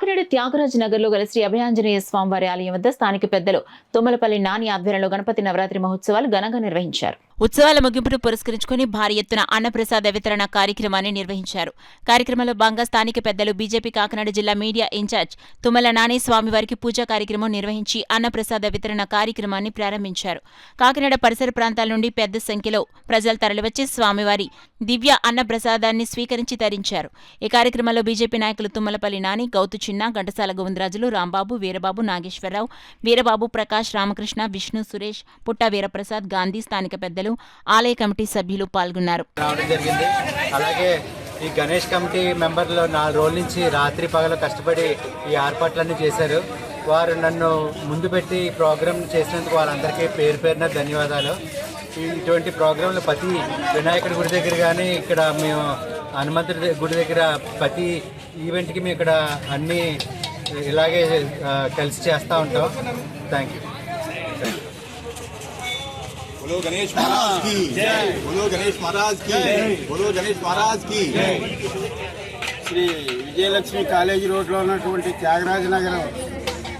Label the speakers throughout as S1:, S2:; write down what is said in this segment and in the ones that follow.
S1: కాకినాడ త్యాగరాజ్ నగర్ లో గల శ్రీ అభయాంజనేయ స్వామివారి ఆలయం వద్ద స్థానిక పెద్దలు తుమ్మలపల్లి నాని ఆధ్వర్యంలో గణపతి నవరాత్రి మహోత్సవాలు ఘనంగా నిర్వహించారు. ఉత్సవాల ముగింపును పురస్కరించుకుని భారీ ఎత్తున అన్నప్రసాద వితరణ కార్యక్రమాన్ని నిర్వహించారు. కార్యక్రమంలో భాగంగా స్థానిక పెద్దలు బీజేపీ కాకినాడ జిల్లా మీడియా ఇన్ఛార్జ్ తుమ్మల నాని స్వామివారికి పూజా కార్యక్రమం నిర్వహించి అన్నప్రసాద వితరణ కార్యక్రమాన్ని ప్రారంభించారు. కాకినాడ పరిసర ప్రాంతాల నుండి పెద్ద సంఖ్యలో ప్రజలు తరలివచ్చి స్వామివారి దివ్య అన్నప్రసాదాన్ని స్వీకరించి తరించారు. ఈ కార్యక్రమంలో బీజేపీ నాయకులు తుమ్మలపల్లి నాని, గౌతు చిన్న, ఘంటసాల గోవిందరాజులు, రాంబాబు, వీరబాబు, నాగేశ్వరరావు, వీరబాబు, ప్రకాష్, రామకృష్ణ, విష్ణు, సురేష్, పుట్ట వీరప్రసాద్, గాంధీ, స్థానిక పెద్దలు, ఆలయ కమిటీ సభ్యులు పాల్గొన్నారు.
S2: అలాగే ఈ గణేష్ కమిటీ మెంబర్లు 4 రోజుల నుంచి రాత్రి పగలు కష్టపడి ఈ ఏర్పాట్లన్నీ చేశారు. వారు నన్ను ముందు పెట్టి ఈ ప్రోగ్రాం చేసినందుకు వాళ్ళందరికీ పేరు పేరున ధన్యవాదాలు. ఇటువంటి ప్రోగ్రాంలు ప్రతి వినాయకుడి గుడి దగ్గర కానీ ఇక్కడ మేము హనుమంతుడి గుడి దగ్గర ప్రతి ఈవెంట్కి మేము ఇక్కడ అన్నీ ఇలాగే కలిసి చేస్తూ ఉంటాం. Thank you.
S3: बोलो गणेश महाराज की जय, बोलो गणेश महाराज की जय, बोलो गणेश महाराज की जय. శ్రీ విజయలక్ష్మి కాలేజీ రోడ్లో ఉన్నటువంటి త్యాగరాజ నగరం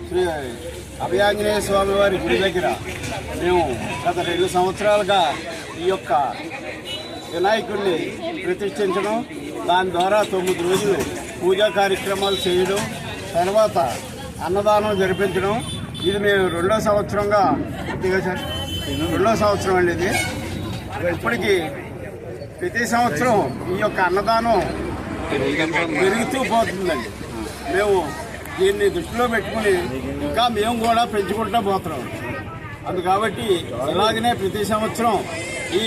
S3: శ్రీ అభయాంజనేయ స్వామి వారి గుడి దగ్గర మేము గత 2 సంవత్సరాలుగా ఈ యొక్క వినాయకుడిని ప్రతిష్ఠించడం, దాని ద్వారా 9 రోజులు పూజా కార్యక్రమాలు చేయడం, తర్వాత అన్నదానం జరిపించడం. ఇది మేము 2వ సంవత్సరంగా సార్ 2వ సంవత్సరం అండి. ఇది ఇప్పటికీ ప్రతి సంవత్సరం ఈ యొక్క అన్నదానం పెరుగుతూ పోతుందండి. మేము దీన్ని దృష్టిలో పెట్టుకుని ఇంకా మేము కూడా పెంచుకుంటూ పోతున్నాం. కాబట్టి ఇలాగనే ప్రతి సంవత్సరం ఈ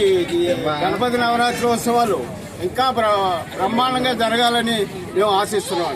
S3: గణపతి నవరాత్రి ఉత్సవాలు ఇంకా బ్రహ్మాండంగా జరగాలని మేము ఆశిస్తున్నాం.